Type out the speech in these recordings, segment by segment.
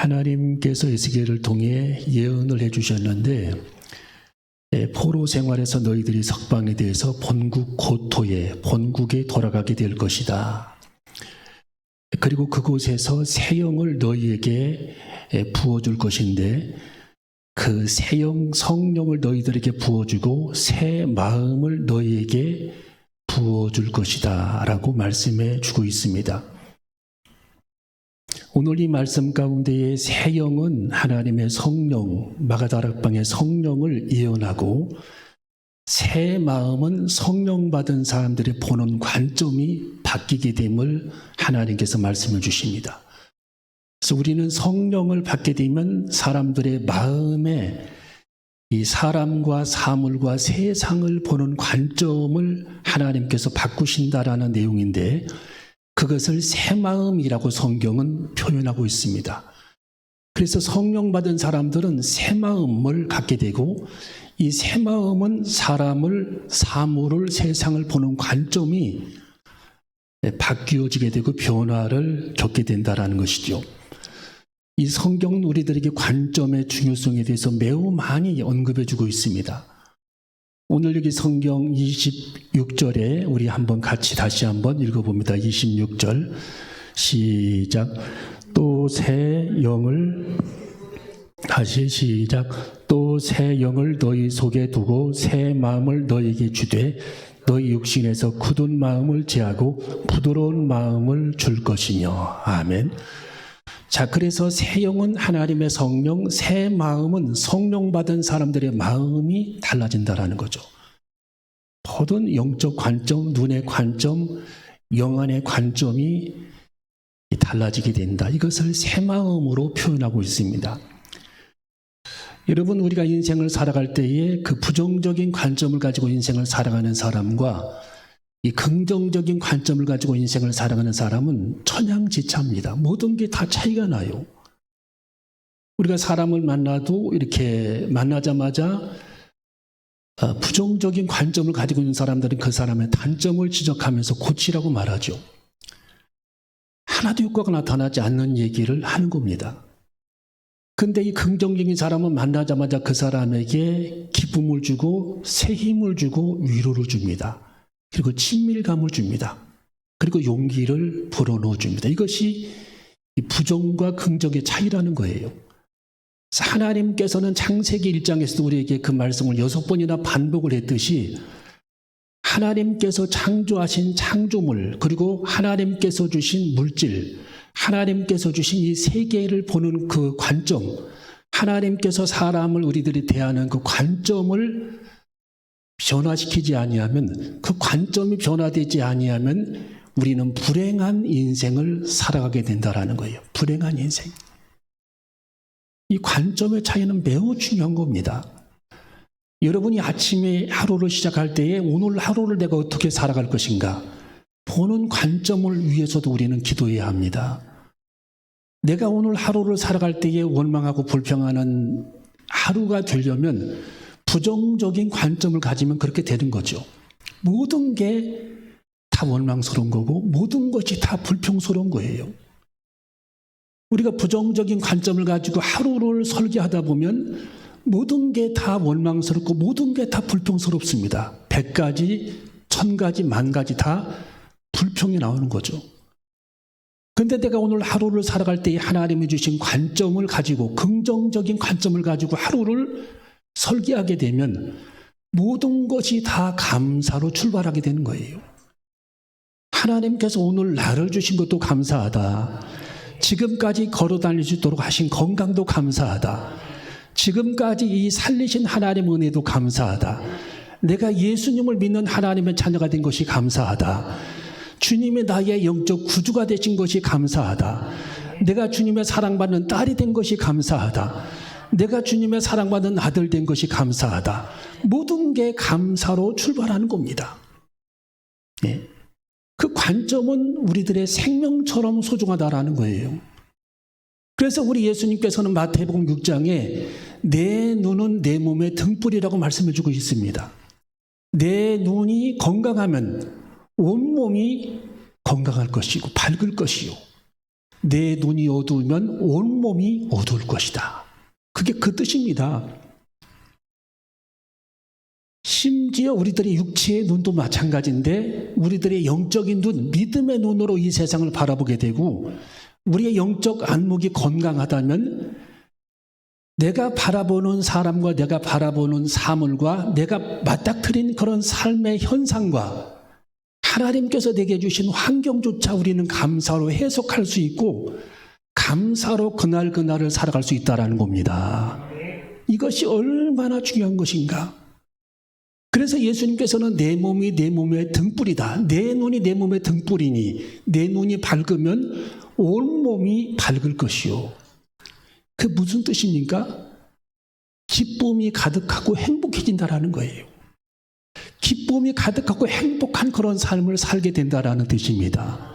하나님께서 에스겔을 통해 예언을 해주셨는데 포로 생활에서 너희들이 석방에 대해서 본국 고토에 본국에 돌아가게 될 것이다. 그리고 그곳에서 새 영을 너희에게 부어줄 것인데 그 새 영 성령을 너희들에게 부어주고 새 마음을 너희에게 부어줄 것이다 라고 말씀해 주고 있습니다. 오늘 이 말씀 가운데의 새 영은 하나님의 성령, 마가다락방의 성령을 예언하고 새 마음은 성령 받은 사람들이 보는 관점이 바뀌게 됨을 하나님께서 말씀해 주십니다. 그래서 우리는 성령을 받게 되면 사람들의 마음에 이 사람과 사물과 세상을 보는 관점을 하나님께서 바꾸신다라는 내용인데 그것을 새 마음이라고 성경은 표현하고 있습니다. 그래서 성령 받은 사람들은 새 마음을 갖게 되고 이 새 마음은 사람을, 사물을, 세상을 보는 관점이 바뀌어지게 되고 변화를 겪게 된다는 것이죠. 이 성경은 우리들에게 관점의 중요성에 대해서 매우 많이 언급해 주고 있습니다. 오늘 여기 성경 26절에 우리 한번 같이 다시 한번 읽어봅니다. 26절 시작. 또 새 영을 다시 시작. 또 새 영을 너희 속에 두고 새 마음을 너희에게 주되 너희 육신에서 굳은 마음을 제하고 부드러운 마음을 줄 것이며. 아멘. 자, 그래서 새 영은 하나님의 성령, 새 마음은 성령 받은 사람들의 마음이 달라진다라는 거죠. 모든 영적 관점, 눈의 관점, 영안의 관점이 달라지게 된다. 이것을 새 마음으로 표현하고 있습니다. 여러분, 우리가 인생을 살아갈 때에 그 부정적인 관점을 가지고 인생을 살아가는 사람과 이 긍정적인 관점을 가지고 인생을 살아가는 사람은 천양지차입니다. 모든 게 다 차이가 나요. 우리가 사람을 만나도 이렇게 만나자마자 부정적인 관점을 가지고 있는 사람들은 그 사람의 단점을 지적하면서 고치라고 말하죠. 하나도 효과가 나타나지 않는 얘기를 하는 겁니다. 근데 이 긍정적인 사람은 만나자마자 그 사람에게 기쁨을 주고 새 힘을 주고 위로를 줍니다. 그리고 친밀감을 줍니다. 그리고 용기를 불어넣어 줍니다. 이것이 부정과 긍정의 차이라는 거예요. 하나님께서는 창세기 1장에서도 우리에게 그 말씀을 6번이나 반복을 했듯이 하나님께서 창조하신 창조물, 그리고 하나님께서 주신 물질, 하나님께서 주신 이 세계를 보는 그 관점, 하나님께서 사람을 우리들이 대하는 그 관점을 변화시키지 아니하면, 그 관점이 변화되지 아니하면 우리는 불행한 인생을 살아가게 된다라는 거예요. 불행한 인생. 이 관점의 차이는 매우 중요한 겁니다. 여러분이 아침에 하루를 시작할 때에 오늘 하루를 내가 어떻게 살아갈 것인가 보는 관점을 위해서도 우리는 기도해야 합니다. 내가 오늘 하루를 살아갈 때에 원망하고 불평하는 하루가 되려면 부정적인 관점을 가지면 그렇게 되는 거죠. 모든 게 다 원망스러운 거고 모든 것이 다 불평스러운 거예요. 우리가 부정적인 관점을 가지고 하루를 설계하다 보면 모든 게 다 원망스럽고 모든 게 다 불평스럽습니다. 100가지, 1000가지, 10,000가지 다 불평이 나오는 거죠. 근데 내가 오늘 하루를 살아갈 때 하나님이 주신 관점을 가지고 긍정적인 관점을 가지고 하루를 설계하게 되면 모든 것이 다 감사로 출발하게 되는 거예요. 하나님께서 오늘 나를 주신 것도 감사하다. 지금까지 걸어 다닐 수 있도록 하신 건강도 감사하다. 지금까지 이 살리신 하나님의 은혜도 감사하다. 내가 예수님을 믿는 하나님의 자녀가 된 것이 감사하다. 주님의 나의 영적 구주가 되신 것이 감사하다. 내가 주님의 사랑받는 딸이 된 것이 감사하다. 내가 주님의 사랑받는 아들 된 것이 감사하다. 모든 게 감사로 출발하는 겁니다. 네. 그 관점은 우리들의 생명처럼 소중하다라는 거예요. 그래서 우리 예수님께서는 마태복음 6장에 내 눈은 내 몸의 등불이라고 말씀해 주고 있습니다. 내 눈이 건강하면 온몸이 건강할 것이고 밝을 것이요. 내 눈이 어두우면 온몸이 어두울 것이다. 그게 그 뜻입니다. 심지어 우리들의 육체의 눈도 마찬가지인데 우리들의 영적인 눈, 믿음의 눈으로 이 세상을 바라보게 되고 우리의 영적 안목이 건강하다면 내가 바라보는 사람과 내가 바라보는 사물과 내가 맞닥뜨린 그런 삶의 현상과 하나님께서 내게 주신 환경조차 우리는 감사로 해석할 수 있고 감사로 그날그날을 살아갈 수 있다는 겁니다. 이것이 얼마나 중요한 것인가. 그래서 예수님께서는 내 몸이 내 몸의 등불이다. 내 눈이 내 몸의 등불이니 내 눈이 밝으면 온몸이 밝을 것이요. 그게 무슨 뜻입니까? 기쁨이 가득하고 행복해진다라는 거예요. 기쁨이 가득하고 행복한 그런 삶을 살게 된다라는 뜻입니다.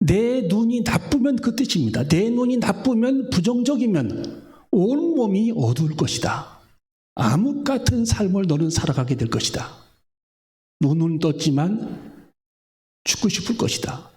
내 눈이 나쁘면 그 뜻입니다. 내 눈이 나쁘면 부정적이면 온몸이 어두울 것이다. 암흑 같은 삶을 너는 살아가게 될 것이다. 눈은 떴지만 죽고 싶을 것이다.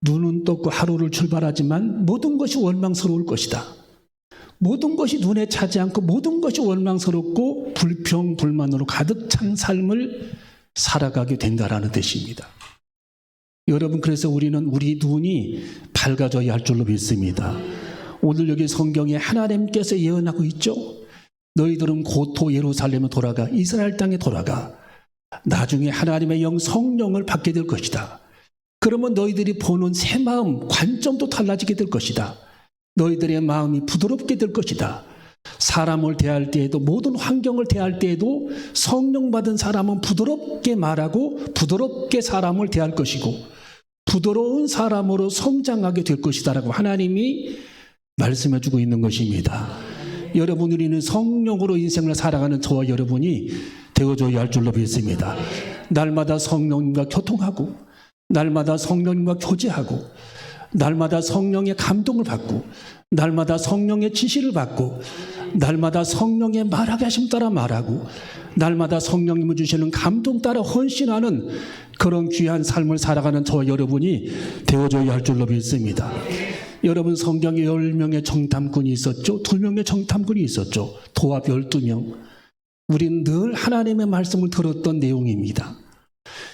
눈은 떴고 하루를 출발하지만 모든 것이 원망스러울 것이다. 모든 것이 눈에 차지 않고 모든 것이 원망스럽고 불평, 불만으로 가득 찬 삶을 살아가게 된다라는 뜻입니다. 여러분, 그래서 우리는 우리 눈이 밝아져야 할 줄로 믿습니다. 오늘 여기 성경에 하나님께서 예언하고 있죠. 너희들은 고토 예루살렘에 돌아가 이스라엘 땅에 돌아가 나중에 하나님의 영 성령을 받게 될 것이다. 그러면 너희들이 보는 새 마음, 관점도 달라지게 될 것이다. 너희들의 마음이 부드럽게 될 것이다. 사람을 대할 때에도 모든 환경을 대할 때에도 성령 받은 사람은 부드럽게 말하고 부드럽게 사람을 대할 것이고 부드러운 사람으로 성장하게 될 것이다라고 하나님이 말씀해 주고 있는 것입니다. 여러분, 우리는 성령으로 인생을 살아가는 저와 여러분이 되어줘야 할 줄로 믿습니다. 날마다 성령님과 교통하고 날마다 성령님과 교제하고 날마다 성령의 감동을 받고 날마다 성령의 지시를 받고 날마다 성령의 말하게 하심 따라 말하고 날마다 성령님을 주시는 감동 따라 헌신하는 그런 귀한 삶을 살아가는 저와 여러분이 되어줘야 할 줄로 믿습니다. 여러분, 성경에 10명의 정탐꾼이 있었죠. 2명의 정탐꾼이 있었죠. 도합 12명. 우리는 늘 하나님의 말씀을 들었던 내용입니다.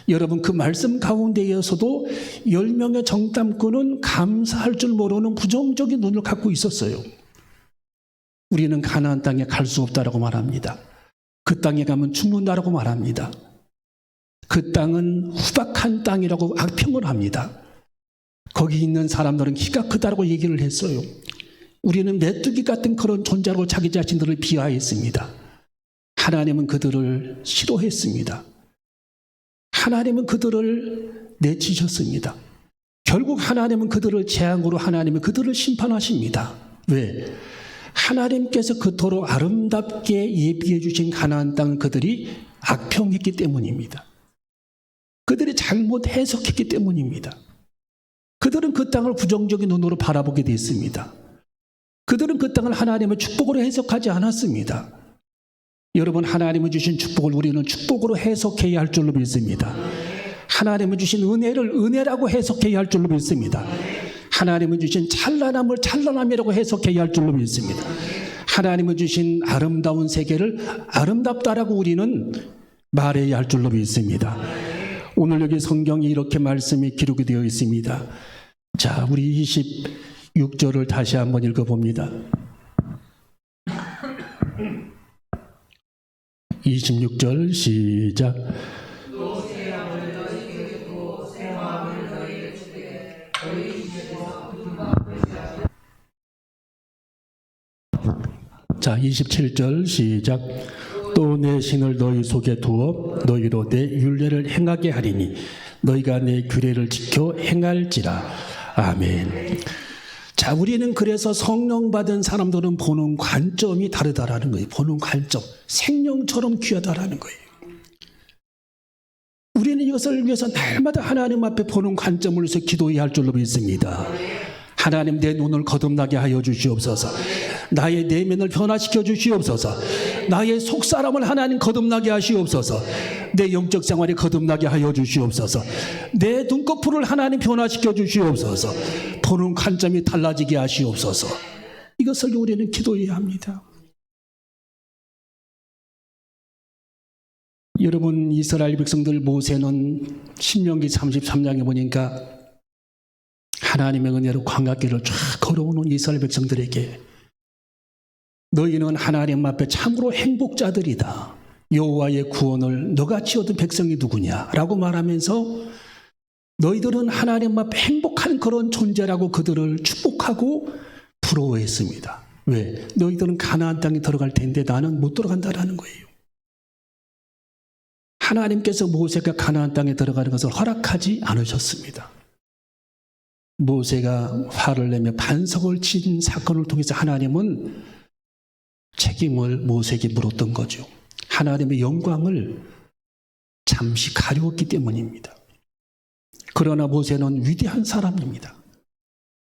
여러분, 그 말씀 가운데에서도 10명의 정탐꾼은 감사할 줄 모르는 부정적인 눈을 갖고 있었어요. 우리는 가나안 땅에 갈 수 없다라고 말합니다. 그 땅에 가면 죽는다라고 말합니다. 그 땅은 후박한 땅이라고 악평을 합니다. 거기 있는 사람들은 키가 크다라고 얘기를 했어요. 우리는 메뚜기 같은 그런 존재라고 자기 자신들을 비하했습니다. 하나님은 그들을 싫어했습니다. 하나님은 그들을 내치셨습니다. 결국 하나님은 그들을 재앙으로 하나님은 그들을 심판하십니다. 왜? 하나님께서 그토록 아름답게 예비해 주신 가나안 땅을 그들이 악평했기 때문입니다. 그들이 잘못 해석했기 때문입니다. 그들은 그 땅을 부정적인 눈으로 바라보게 됐습니다. 그들은 그 땅을 하나님의 축복으로 해석하지 않았습니다. 여러분, 하나님이 주신 축복을 우리는 축복으로 해석해야 할 줄로 믿습니다. 하나님이 주신 은혜를 은혜라고 해석해야 할 줄로 믿습니다. 하나님이 주신 찬란함을 찬란함이라고 해석해야 할 줄로 믿습니다. 하나님이 주신 아름다운 세계를 아름답다라고 우리는 말해야 할 줄로 믿습니다. 오늘 여기 성경에 이렇게 말씀이 기록이 되어 있습니다. 자, 우리 26절을 다시 한번 읽어봅니다. 26절 시작. 자, 27절 시작. 또 내 신을 너희 속에 두어 너희로 내 율례를 행하게 하리니 너희가 내 규례를 지켜 행할지라. 아멘. 자, 우리는 그래서 성령 받은 사람들은 보는 관점이 다르다라는 거예요. 보는 관점, 생명처럼 귀하다라는 거예요. 우리는 이것을 위해서 날마다 하나님 앞에 보는 관점을 위해서 기도해야 할 줄로 믿습니다. 하나님, 내 눈을 거듭나게 하여 주시옵소서. 나의 내면을 변화시켜 주시옵소서. 나의 속사람을 하나님 거듭나게 하시옵소서. 내 영적 생활이 거듭나게 하여 주시옵소서. 내 눈꺼풀을 하나님 변화시켜 주시옵소서. 보는 관점이 달라지게 하시옵소서. 이것을 우리는 기도해야 합니다. 여러분, 이스라엘 백성들 모세는 신명기 33장에 보니까 하나님의 은혜로 광야길을 쫙 걸어오는 이스라엘 백성들에게 너희는 하나님 앞에 참으로 행복자들이다. 여호와의 구원을 너같이 얻은 백성이 누구냐? 라고 말하면서 너희들은 하나님 앞에 행복한 그런 존재라고 그들을 축복하고 부러워했습니다. 왜? 너희들은 가나안 땅에 들어갈 텐데 나는 못 들어간다라는 거예요. 하나님께서 모세가 가나안 땅에 들어가는 것을 허락하지 않으셨습니다. 모세가 화를 내며 반석을 친 사건을 통해서 하나님은 책임을 모세에게 물었던 거죠. 하나님의 영광을 잠시 가려웠기 때문입니다. 그러나 모세는 위대한 사람입니다.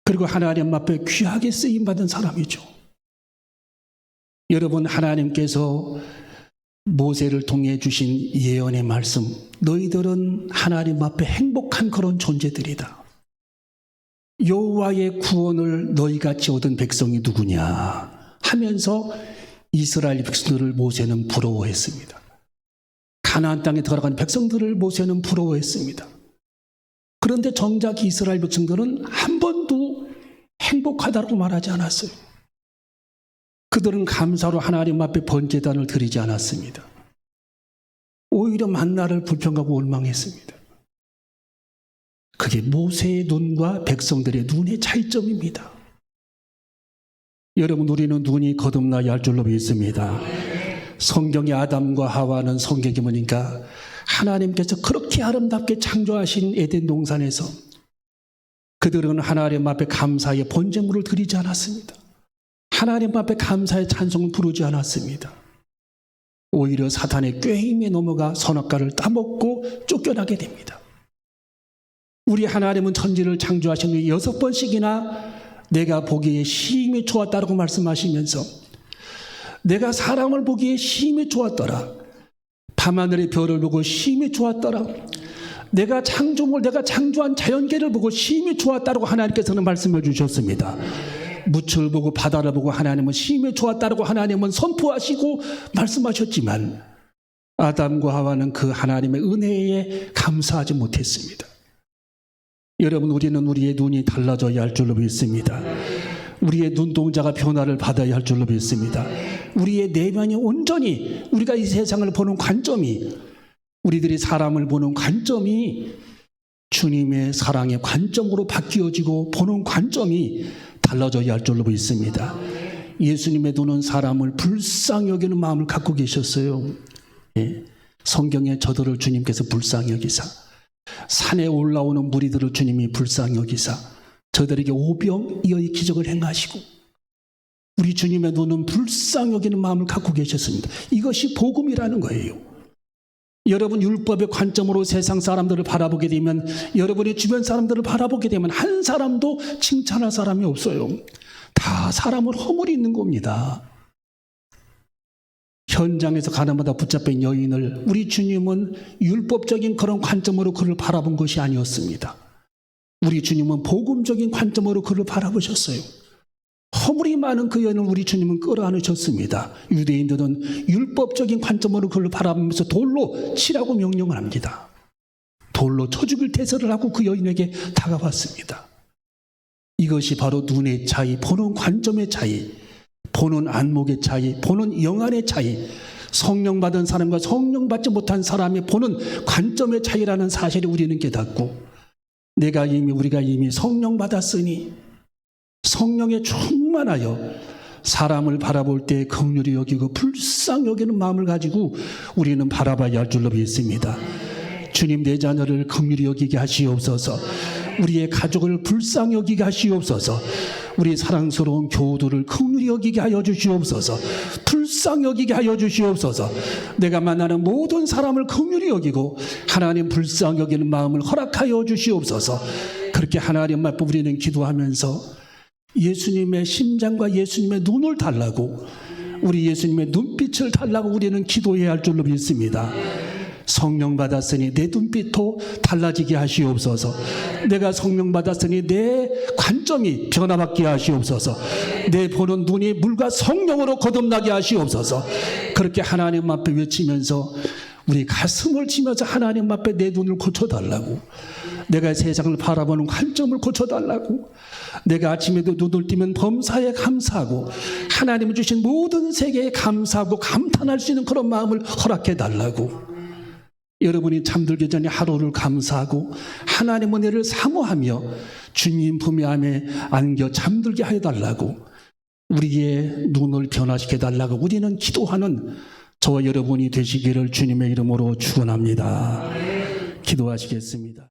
그리고 하나님 앞에 귀하게 쓰임받은 사람이죠. 여러분, 하나님께서 모세를 통해 주신 예언의 말씀, 너희들은 하나님 앞에 행복한 그런 존재들이다. 여호와의 구원을 너희같이 얻은 백성이 누구냐 하면서 이스라엘 백성들을 모세는 부러워했습니다. 가나안 땅에 들어간 백성들을 모세는 부러워했습니다. 그런데 정작 이스라엘 백성들은 한 번도 행복하다고 말하지 않았어요. 그들은 감사로 하나님 앞에 번제단을 드리지 않았습니다. 오히려 만나를 불평하고 원망했습니다. 그게 모세의 눈과 백성들의 눈의 차이점입니다. 여러분, 우리는 눈이 거듭나야 할 줄로 믿습니다. 성경의 아담과 하와는 성경에 보니까 하나님께서 그렇게 아름답게 창조하신 에덴 동산에서 그들은 하나님 앞에 감사의 번제물을 드리지 않았습니다. 하나님 앞에 감사의 찬송을 부르지 않았습니다. 오히려 사탄의 꾀임에 넘어가 선악과를 따먹고 쫓겨나게 됩니다. 우리 하나님은 천지를 창조하신 후에 6번씩이나 내가 보기에 심히 좋았다라고 말씀하시면서 내가 사람을 보기에 심히 좋았더라. 밤하늘의 별을 보고 심히 좋았더라. 내가 창조물, 내가 창조한 자연계를 보고 심히 좋았다라고 하나님께서는 말씀해 주셨습니다. 묻을 보고 바다를 보고 하나님은 심히 좋았다라고 하나님은 선포하시고 말씀하셨지만 아담과 하와는 그 하나님의 은혜에 감사하지 못했습니다. 여러분, 우리는 우리의 눈이 달라져야 할 줄로 믿습니다. 우리의 눈동자가 변화를 받아야 할 줄로 믿습니다. 우리의 내면이 온전히 우리가 이 세상을 보는 관점이, 우리들이 사람을 보는 관점이 주님의 사랑의 관점으로 바뀌어지고 보는 관점이 달라져야 할 줄로 믿습니다. 예수님의 눈은 사람을 불쌍히 여기는 마음을 갖고 계셨어요. 예. 성경에 저들을 주님께서 불쌍히 여기사, 산에 올라오는 무리들을 주님이 불쌍히 여기사 저들에게 오병이어의 기적을 행하시고, 우리 주님의 눈은 불쌍히 여기는 마음을 갖고 계셨습니다. 이것이 복음이라는 거예요. 여러분, 율법의 관점으로 세상 사람들을 바라보게 되면, 여러분의 주변 사람들을 바라보게 되면 한 사람도 칭찬할 사람이 없어요. 다 사람을 허물이는 겁니다. 현장에서 가나마다 붙잡힌 여인을 우리 주님은 율법적인 그런 관점으로 그를 바라본 것이 아니었습니다. 우리 주님은 복음적인 관점으로 그를 바라보셨어요. 허물이 많은 그 여인을 우리 주님은 끌어안으셨습니다. 유대인들은 율법적인 관점으로 그를 바라보면서 돌로 치라고 명령을 합니다. 돌로 쳐 죽일 태세를 하고 그 여인에게 다가왔습니다. 이것이 바로 눈의 차이, 보는 관점의 차이, 보는 안목의 차이, 보는 영안의 차이, 성령 받은 사람과 성령 받지 못한 사람이 보는 관점의 차이라는 사실을 우리는 깨닫고, 우리가 이미 성령 받았으니 성령에 충만하여 사람을 바라볼 때 긍휼히 여기고 불쌍히 여기는 마음을 가지고 우리는 바라봐야 할 줄로 믿습니다. 주님, 내 자녀를 긍휼히 여기게 하시옵소서. 우리의 가족을 불쌍히 여기게 하시옵소서. 우리 사랑스러운 교우들을 긍휼히 여기게 하여 주시옵소서. 불쌍히 여기게 하여 주시옵소서. 내가 만나는 모든 사람을 긍휼히 여기고 하나님 불쌍히 여기는 마음을 허락하여 주시옵소서. 그렇게 하나님 앞에 우리는 기도하면서 예수님의 심장과 예수님의 눈을 달라고 우리 예수님의 눈빛을 달라고 우리는 기도해야 할 줄로 믿습니다. 성령 받았으니 내 눈빛도 달라지게 하시옵소서. 내가 성령 받았으니 내 관점이 변화받게 하시옵소서. 내 보는 눈이 물과 성령으로 거듭나게 하시옵소서. 그렇게 하나님 앞에 외치면서 우리 가슴을 치면서 하나님 앞에 내 눈을 고쳐달라고, 내가 세상을 바라보는 관점을 고쳐달라고, 내가 아침에도 눈을 뜨면 범사에 감사하고 하나님이 주신 모든 세계에 감사하고 감탄할 수 있는 그런 마음을 허락해달라고, 여러분이 잠들기 전에 하루를 감사하고 하나님의 은혜를 사모하며 주님 품에 안겨 잠들게 해달라고, 우리의 눈을 변화시켜달라고 우리는 기도하는 저와 여러분이 되시기를 주님의 이름으로 축원합니다. 기도하시겠습니다.